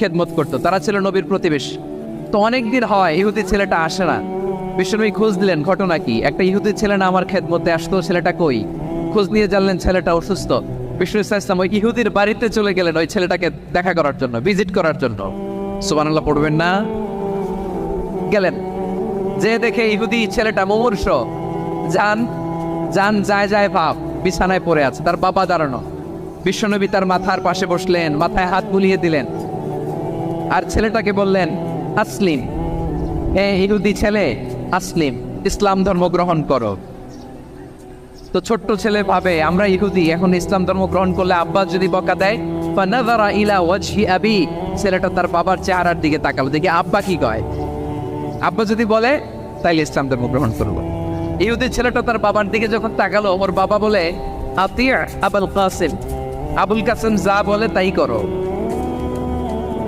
খেদমত করতো, তারা ছিল নবীর প্রতিবেশী। তো অনেকদিন হয় ইহুদি ছেলেটা আসে না। বিশ্বনবী খোঁজ দিলেন, ঘটনা কি? একটা ইহুদি ছেলে না আমার খেদমতে আসতো, ছেলেটা কই? খোঁজ নিয়ে জানলেন ছেলেটা অসুস্থ। বিষ্ণু ইসলাম ওই ইহুদির বাড়িতে চলে গেলেন ওই ছেলেটাকে দেখা করার জন্য, ভিজিট করার জন্য। সুবহানাল্লাহ পড়বেন না? গেলেন, যে দেখে ইহুদি ছেলেটা মুমূর্ষ, যান যান যায় যায় ভাব, বিছানায় পড়ে আছে, তার বাবা দাঁড়ানো। বিশ্বনবী তার মাথার পাশে বসলেন, মাথায় হাত বুলিয়ে দিলেন, আর ছেলেটাকে বললেন, আসলিম, হে ইহুদি ছেলে, আসলিম, ইসলাম ধর্ম গ্রহণ করো। তো ছোট্ট ছেলে ভাবে আমরা ইহুদি, এখন ইসলাম ধর্ম গ্রহণ করলে আব্বা যদি বকা দেয়। ফানাযারা ইলা ওয়াজহি আবি, ছেলেটা তার বাবার চেহারার দিকে তাকালো, দেখি আব্বা কি কয়। আব্বা যদি বলে তাইলে ইসলাম ধর্ম গ্রহণ করবো। ইহুদি ছেলেটা তার বাবার দিকে যখন তাকালো, ওর বাবা বলে, আতিয়া আবুল কাসিম, আবুল কাসিম যা বলে তাই করো।